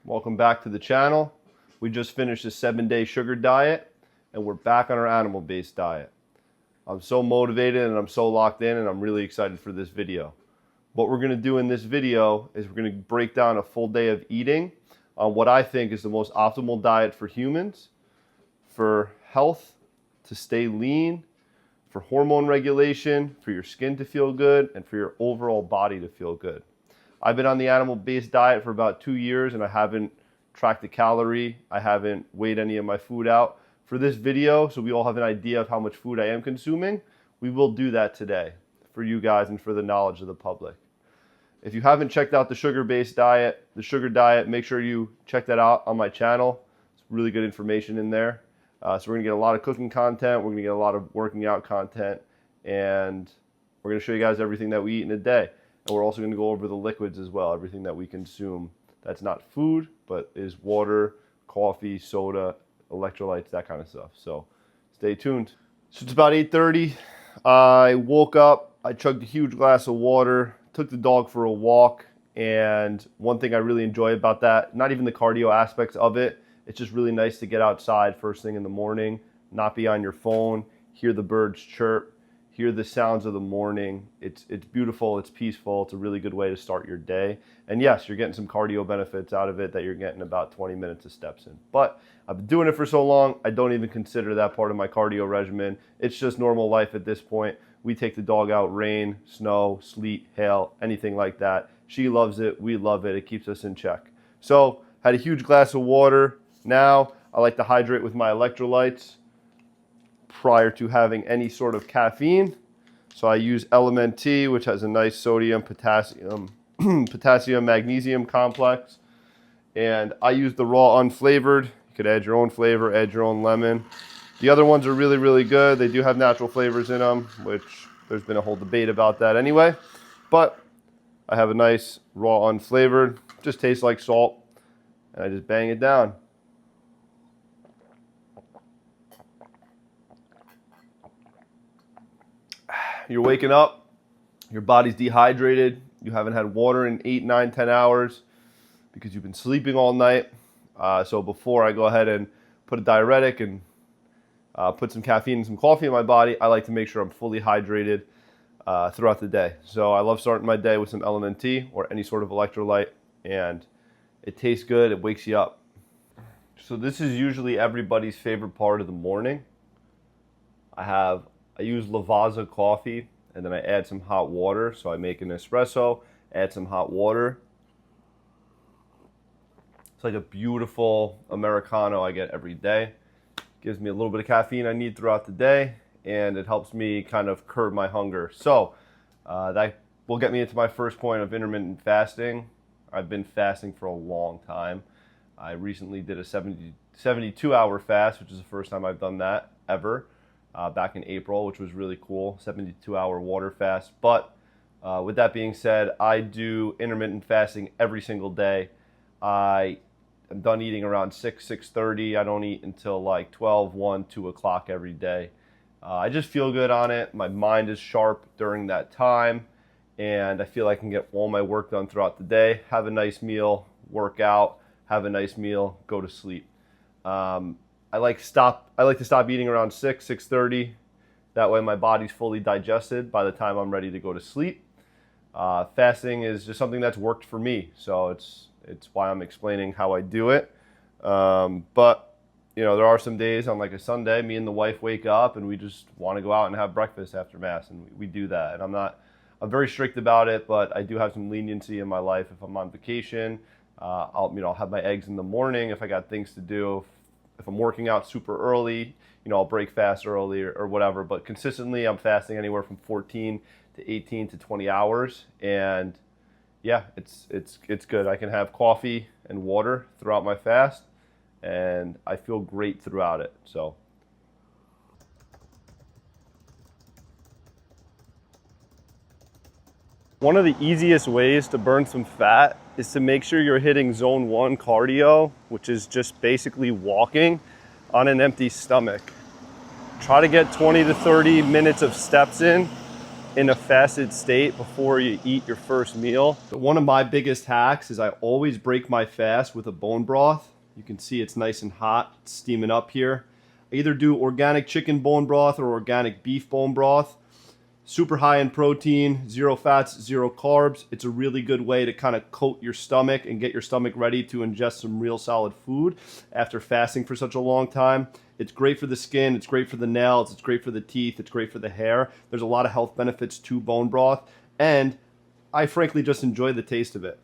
Welcome back to the channel. We just finished a 7-day sugar diet and we're back on our animal-based diet. I'm so motivated and I'm so locked in and I'm really excited for this video. What we're going to do in this video is we're going to break down a full day of eating on what I think is the most optimal diet for humans, for health, to stay lean, for hormone regulation, for your skin to feel good, and for your overall body to feel good. I've been on the animal-based diet for about 2 years and I haven't tracked a calorie. I haven't weighed any of my food out. For this video, so we all have an idea of how much food I am consuming, we will do that today for you guys and for the knowledge of the public. If you haven't checked out the sugar-based diet, the sugar diet, make sure you check that out on my channel. It's really good information in there. So we're gonna get a lot of cooking content, we're gonna get a lot of working out content, and we're gonna show you guys everything that we eat in a day. And we're also going to go over the liquids as well, everything that we consume that's not food, but is water, coffee, soda, electrolytes, that kind of stuff. So stay tuned. So it's about 8:30. I woke up, I chugged a huge glass of water, took the dog for a walk, and one thing I really enjoy about that, not even the cardio aspects of it, it's just really nice to get outside first thing in the morning, not be on your phone, hear the birds chirp, hear the sounds of the morning. It's beautiful, it's peaceful, it's a really good way to start your day. And yes, you're getting some cardio benefits out of it that you're getting about 20 minutes of steps in. But I've been doing it for so long, I don't even consider that part of my cardio regimen. It's just normal life at this point. We take the dog out, rain, snow, sleet, hail, anything like that. She loves it, we love it, it keeps us in check. So, had a huge glass of water. Now, I like to hydrate with my electrolytes prior to having any sort of caffeine. So I use Element T, which has a nice sodium, potassium, magnesium complex. And I use the raw unflavored. You could add your own flavor, add your own lemon. The other ones are really, really good. They do have natural flavors in them, which there's been a whole debate about that anyway. But I have a nice raw unflavored, just tastes like salt. And I just bang it down. You're waking up, your body's dehydrated, you haven't had water in 8, 9, 10 hours because you've been sleeping all night. So before I go ahead and put a diuretic and put some caffeine and some coffee in my body, I like to make sure I'm fully hydrated throughout the day. So I love starting my day with some Element T or any sort of electrolyte, and it tastes good, it wakes you up. So this is usually everybody's favorite part of the morning. I use Lavazza coffee, and then I add some hot water. So I make an espresso, add some hot water. It's like a beautiful Americano I get every day. Gives me a little bit of caffeine I need throughout the day, and it helps me kind of curb my hunger. So that will get me into my first point of intermittent fasting. I've been fasting for a long time. I recently did a 72-hour fast, which is the first time I've done that ever. Back in April, which was really cool, 72-hour water fast. But with that being said, I do intermittent fasting every single day. I am done eating around 6:30. I don't eat until like 12, 1, 2 o'clock every day. I just feel good on it. My mind is sharp during that time, and I feel I can get all my work done throughout the day, have a nice meal, work out, have a nice meal, go to sleep. I like to stop eating around 6:30. That way my body's fully digested by the time I'm ready to go to sleep. Fasting is just something that's worked for me, so it's why I'm explaining how I do it. But you know, there are some days on like a Sunday, me and the wife wake up and we just want to go out and have breakfast after Mass, and we do that. And I'm very strict about it, but I do have some leniency in my life. If I'm on vacation, I'll have my eggs in the morning if I got things to do. If I'm working out super early, I'll break fast early or whatever. But consistently, I'm fasting anywhere from 14 to 18 to 20 hours. And yeah, it's good. I can have coffee and water throughout my fast, and I feel great throughout it. So one of the easiest ways to burn some fat is to make sure you're hitting zone 1 cardio, which is just basically walking on an empty stomach. Try to get 20 to 30 minutes of steps in in a fasted state before you eat your first meal. But one of my biggest hacks is I always break my fast with a bone broth. You can see it's nice and hot, it's steaming up here. I either do organic chicken bone broth or organic beef bone broth. Super high in protein, 0 fats, 0 carbs. It's a really good way to kind of coat your stomach and get your stomach ready to ingest some real solid food after fasting for such a long time. It's great for the skin, it's great for the nails, it's great for the teeth, it's great for the hair. There's a lot of health benefits to bone broth, and I frankly just enjoy the taste of it.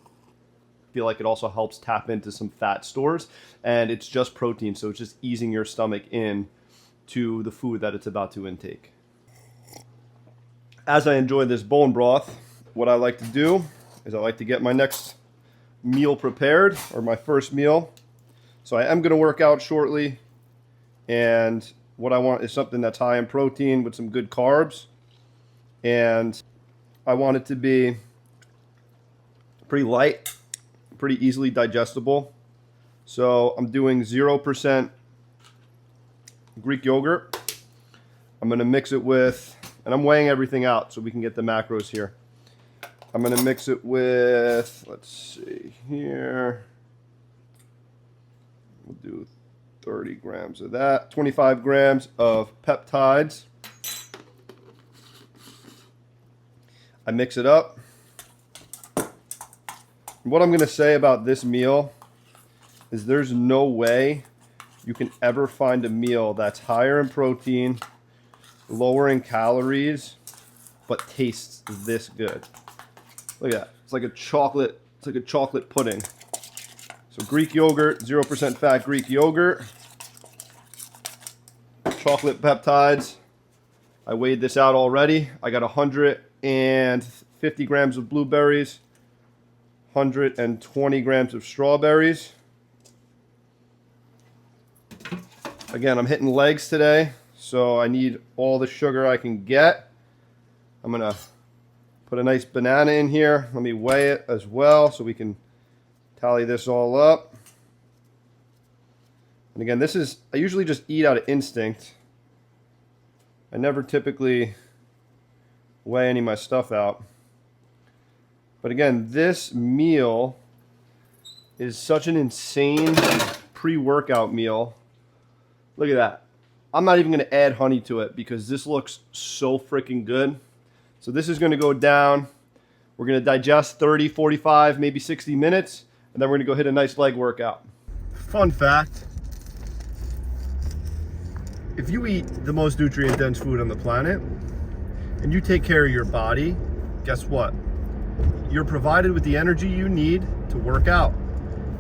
I feel like it also helps tap into some fat stores, and it's just protein, so it's just easing your stomach in to the food that it's about to intake. As I enjoy this bone broth, what I like to do is I like to get my next meal prepared, or my first meal. So I am going to work out shortly, and what I want is something that's high in protein with some good carbs, and I want it to be pretty light, pretty easily digestible. So I'm doing 0% Greek yogurt. I'm going to mix it with, and I'm weighing everything out so we can get the macros here. I'm going to mix it with, let's see here, we'll do 30 grams of that, 25 grams of peptides. I mix it up. What I'm going to say about this meal is there's no way you can ever find a meal that's higher in protein, lower in calories, but tastes this good. Look at that. It's like a chocolate pudding. So Greek yogurt, 0% fat Greek yogurt, chocolate peptides. I weighed this out already. I got 150 grams of blueberries, 120 grams of strawberries. Again, I'm hitting legs today, so I need all the sugar I can get. I'm gonna put a nice banana in here. Let me weigh it as well so we can tally this all up. And again, this is, I usually just eat out of instinct. I never typically weigh any of my stuff out. But again, this meal is such an insane pre-workout meal. Look at that. I'm not even going to add honey to it because this looks so freaking good. So this is going to go down. We're going to digest 30, 45, maybe 60 minutes, and then we're going to go hit a nice leg workout. Fun fact, if you eat the most nutrient-dense food on the planet and you take care of your body, guess what? You're provided with the energy you need to work out.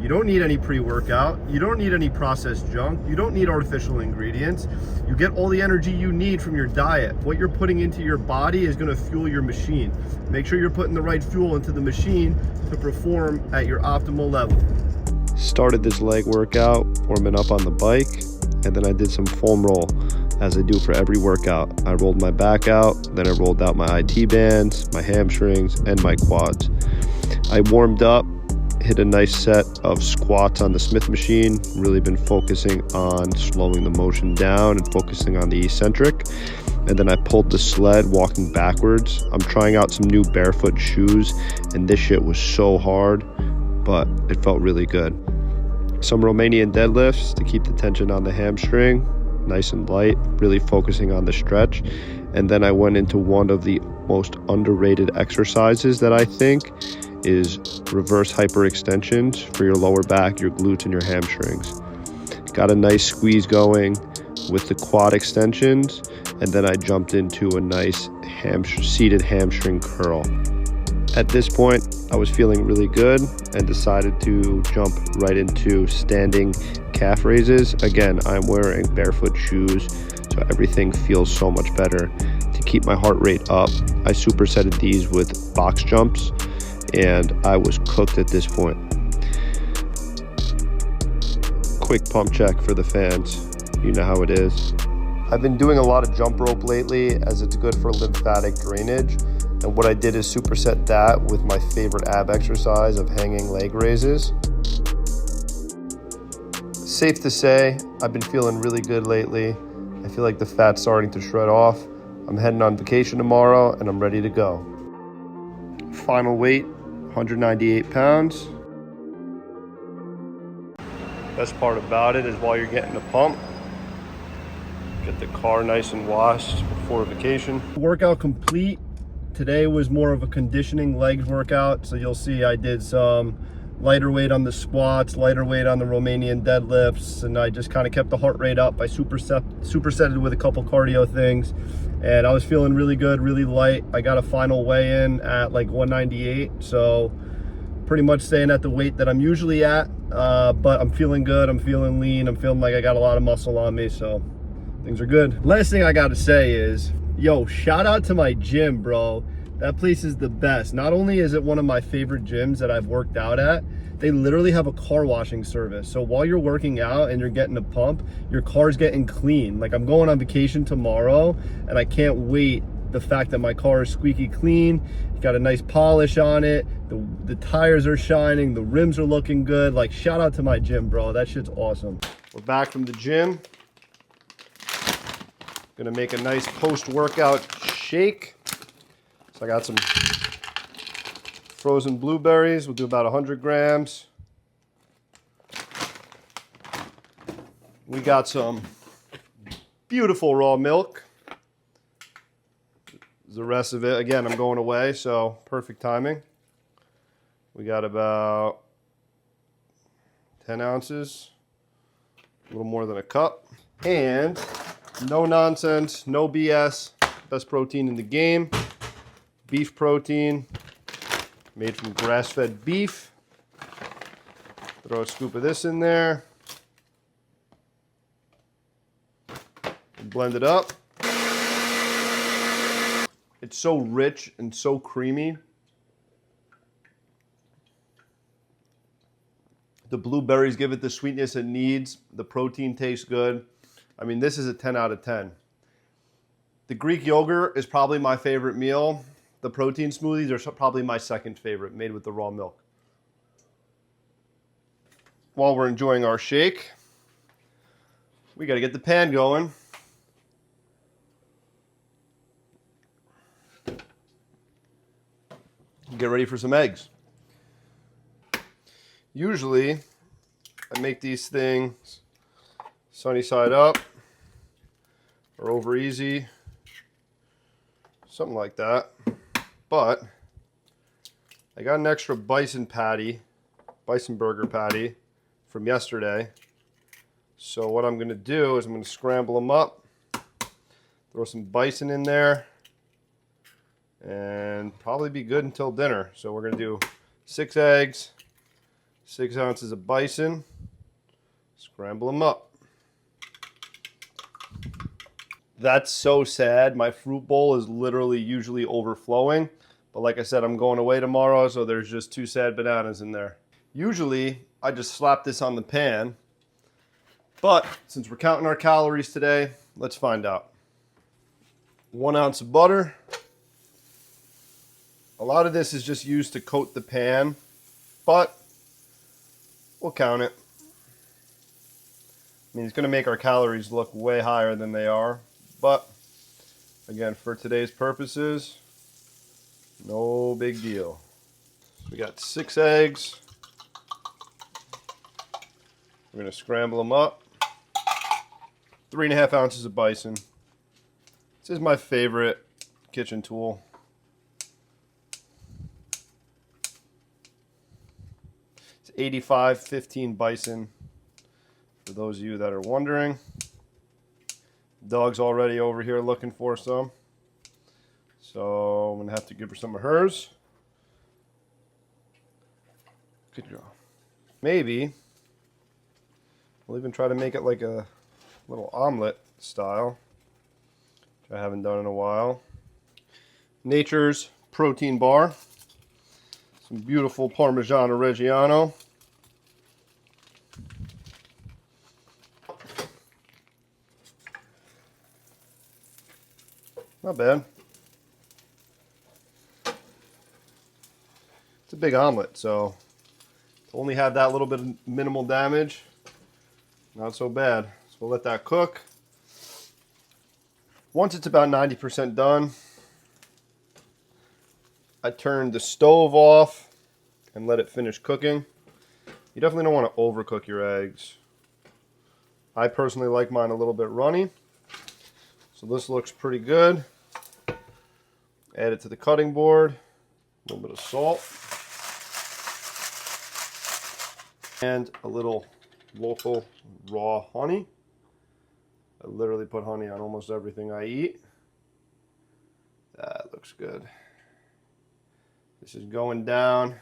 You don't need any pre-workout. You don't need any processed junk. You don't need artificial ingredients. You get all the energy you need from your diet. What you're putting into your body is going to fuel your machine. Make sure you're putting the right fuel into the machine to perform at your optimal level. Started this leg workout, warming up on the bike, and then I did some foam roll, as I do for every workout. I rolled my back out, then I rolled out my IT bands, my hamstrings, and my quads. I warmed up, hit a nice set of squats on the Smith machine, really been focusing on slowing the motion down and focusing on the eccentric. And then I pulled the sled walking backwards. I'm trying out some new barefoot shoes, and this shit was so hard, but it felt really good. Some Romanian deadlifts to keep the tension on the hamstring, nice and light, really focusing on the stretch. And then I went into one of the most underrated exercises that I think is reverse hyperextensions for your lower back, your glutes, and your hamstrings. Got a nice squeeze going with the quad extensions, and then I jumped into a nice seated hamstring curl. At this point, I was feeling really good and decided to jump right into standing calf raises. Again, I'm wearing barefoot shoes, so everything feels so much better. To keep my heart rate up, I supersetted these with box jumps, and I was cooked at this point. Quick pump check for the fans. You know how it is. I've been doing a lot of jump rope lately as it's good for lymphatic drainage. And what I did is superset that with my favorite ab exercise of hanging leg raises. Safe to say, I've been feeling really good lately. I feel like the fat's starting to shred off. I'm heading on vacation tomorrow and I'm ready to go. Final weight, 198 pounds. Best part about it is while you're getting the pump, get the car nice and washed before vacation. Workout complete. Today was more of a conditioning legs workout. So you'll see I did some lighter weight on the squats, lighter weight on the Romanian deadlifts, and I just kind of kept the heart rate up. I supersetted with a couple cardio things, and I was feeling really good, really light. I got a final weigh in at like 198, so pretty much staying at the weight that I'm usually at, but I'm feeling good, I'm feeling lean, I'm feeling like I got a lot of muscle on me, so things are good. Last thing I gotta say is, yo, shout out to my gym, bro. That place is the best. Not only is it one of my favorite gyms that I've worked out at, they literally have a car washing service. So while you're working out and you're getting a pump, your car's getting clean. Like, I'm going on vacation tomorrow and I can't wait. The fact that my car is squeaky clean, got a nice polish on it, the tires are shining, the rims are looking good. Like, shout out to my gym, bro. That shit's awesome. We're back from the gym. Gonna make a nice post-workout shake. So I got some frozen blueberries. We'll do about 100 grams. We got some beautiful raw milk. The rest of it, again, I'm going away, so perfect timing. We got about 10 ounces, a little more than a cup. And no nonsense, no BS, best protein in the game. Beef protein, made from grass-fed beef. Throw a scoop of this in there. Blend it up. It's so rich and so creamy. The blueberries give it the sweetness it needs. The protein tastes good. I mean, this is a 10 out of 10. The Greek yogurt is probably my favorite meal. The protein smoothies are probably my second favorite, made with the raw milk. While we're enjoying our shake, we got to get the pan going. Get ready for some eggs. Usually, I make these things sunny side up or over easy, something like that. But I got an extra bison burger patty from yesterday. So what I'm gonna do is I'm gonna scramble them up, throw some bison in there, and probably be good until dinner. So we're gonna do 6 eggs, 6 ounces of bison, scramble them up. That's so sad. My fruit bowl is literally usually overflowing. But like I said, I'm going away tomorrow, so there's just 2 sad bananas in there. Usually, I just slap this on the pan. But since we're counting our calories today, let's find out. 1 ounce of butter. A lot of this is just used to coat the pan, but we'll count it. I mean, it's going to make our calories look way higher than they are. But, again, for today's purposes, no big deal. We got 6 eggs. We're going to scramble them up. 3.5 ounces of bison. This is my favorite kitchen tool. It's 85-15 bison, for those of you that are wondering. Dog's already over here looking for some. So I'm going to have to give her some of hers. Good girl. Maybe we'll even try to make it like a little omelet style, which I haven't done in a while. Nature's protein bar. Some beautiful Parmigiano Reggiano. Not bad. It's a big omelet, so to only have that little bit of minimal damage, not so bad. So we'll let that cook. Once it's about 90% done, I turn the stove off and let it finish cooking. You definitely don't want to overcook your eggs. I personally like mine a little bit runny. So this looks pretty good. Add it to the cutting board. A little bit of salt. And a little local raw honey. I literally put honey on almost everything I eat. That looks good. This is going down.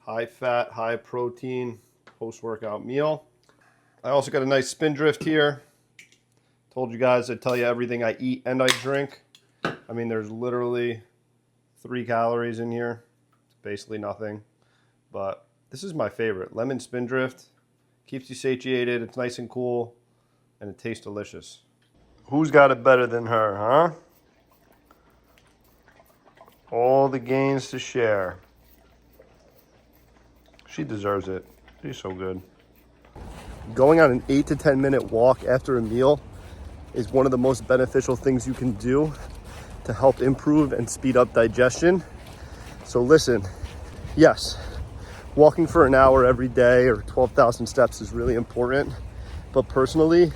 High fat, high protein post-workout meal. I also got a nice Spindrift here. Told you guys I'd tell you everything I eat and I drink. I mean, there's literally 3 calories in here. It's basically nothing. But this is my favorite. Lemon Spindrift. Keeps you satiated. It's nice and cool. And it tastes delicious. Who's got it better than her, huh? All the gains to share. She deserves it. She's so good. Going on an 8 to 10 minute walk after a meal is one of the most beneficial things you can do to help improve and speed up digestion. So listen, yes, walking for an hour every day or 12,000 steps is really important. But personally,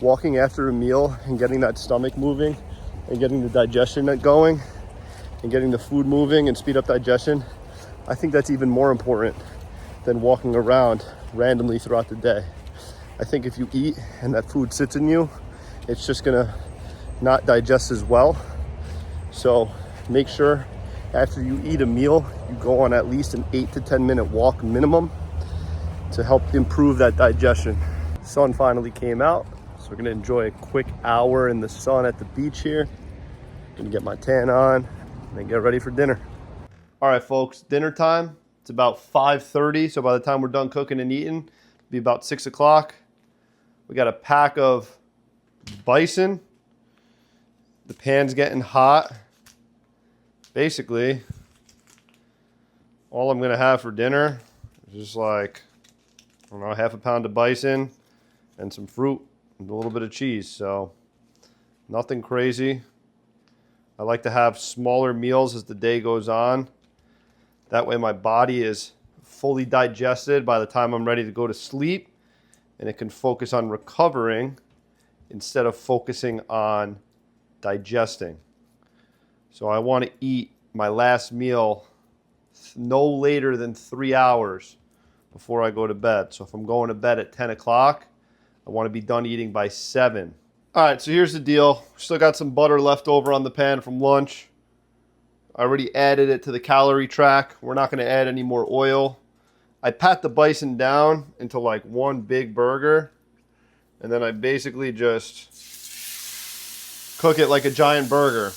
walking after a meal and getting that stomach moving and getting the digestion going and getting the food moving and speed up digestion, I think that's even more important than walking around randomly throughout the day. I think if you eat and that food sits in you, it's just gonna not digest as well. So make sure after you eat a meal, you go on at least an 8 to 10 minute walk minimum to help improve that digestion. The sun finally came out, so we're gonna enjoy a quick hour in the sun at the beach here. Gonna get my tan on and then get ready for dinner. All right, folks, dinner time. It's about 5:30, so by the time we're done cooking and eating, it'll be about 6 o'clock. We got a pack of bison. The pan's getting hot. Basically, all I'm gonna have for dinner is just like, I don't know, half a pound of bison and some fruit and a little bit of cheese. So nothing crazy. I like to have smaller meals as the day goes on. That way my body is fully digested by the time I'm ready to go to sleep, and it can focus on recovering instead of focusing on digesting. So I want to eat my last meal no later than 3 hours before I go to bed. So if I'm going to bed at 10 o'clock, I want to be done eating by 7. All right, so here's the deal. Still got some butter left over on the pan from lunch. I already added it to the calorie track. We're not going to add any more oil. I pat the bison down into like one big burger, and then I basically just cook it like a giant burger.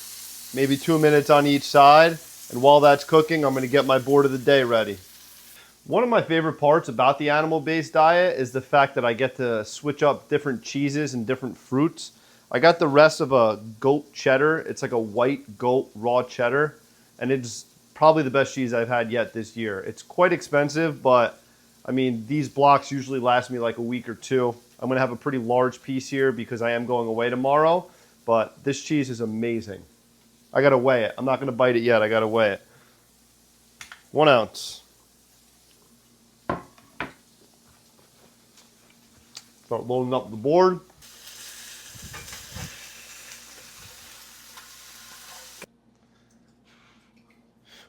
Maybe 2 minutes on each side. And while that's cooking, I'm going to get my board of the day ready. One of my favorite parts about the animal-based diet is the fact that I get to switch up different cheeses and different fruits. I got the rest of a goat cheddar. It's like a white goat raw cheddar. And it's probably the best cheese I've had yet this year. It's quite expensive, but I mean, these blocks usually last me like a week or 2. I'm gonna have a pretty large piece here because I am going away tomorrow, but this cheese is amazing. I gotta weigh it. I'm not gonna bite it yet, I gotta weigh it. 1 ounce. Start loading up the board.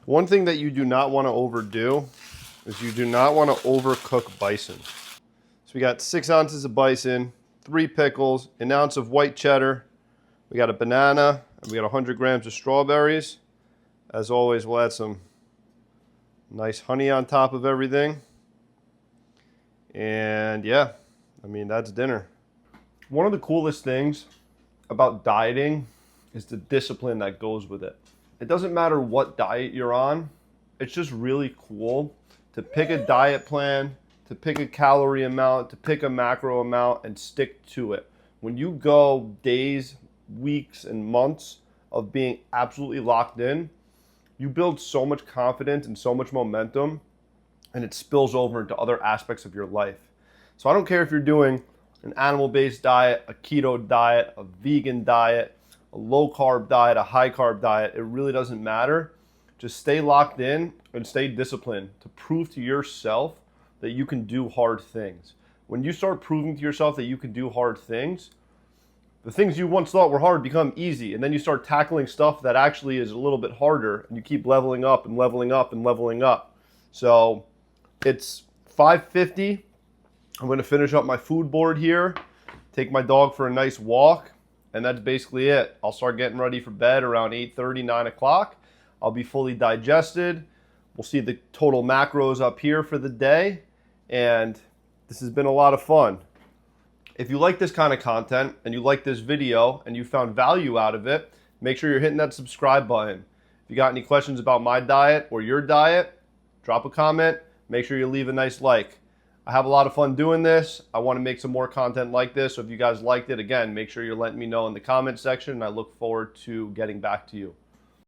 One thing that you do not want to overdo is you do not want to overcook bison. So we got 6 ounces of bison, 3 pickles, an ounce of white cheddar. We got a banana, and we got 100 grams of strawberries. As always, we'll add some nice honey on top of everything. And yeah, I mean, that's dinner. One of the coolest things about dieting is the discipline that goes with it. It doesn't matter what diet you're on. It's just really cool to pick a diet plan, to pick a calorie amount, to pick a macro amount and stick to it. When you go days, weeks, and months of being absolutely locked in, you build so much confidence and so much momentum, and it spills over into other aspects of your life. So I don't care if you're doing an animal-based diet, a keto diet, a vegan diet, a low-carb diet, a high-carb diet. It really doesn't matter. Just stay locked in and stay disciplined to prove to yourself that you can do hard things. When you start proving to yourself that you can do hard things, the things you once thought were hard become easy, and then you start tackling stuff that actually is a little bit harder, and you keep leveling up and leveling up and leveling up. So it's 5:50. I'm going to finish up my food board here, take my dog for a nice walk, and that's basically it. I'll start getting ready for bed around 8:30, 9 o'clock. I'll be fully digested. We'll see the total macros up here for the day, and this has been a lot of fun. If you like this kind of content and you like this video and you found value out of it, make sure you're hitting that subscribe button. If you got any questions about my diet or your diet, drop a comment. Make sure you leave a nice like. I have a lot of fun doing this. I want to make some more content like this. So if you guys liked it, again, make sure you're letting me know in the comment section. And I look forward to getting back to you.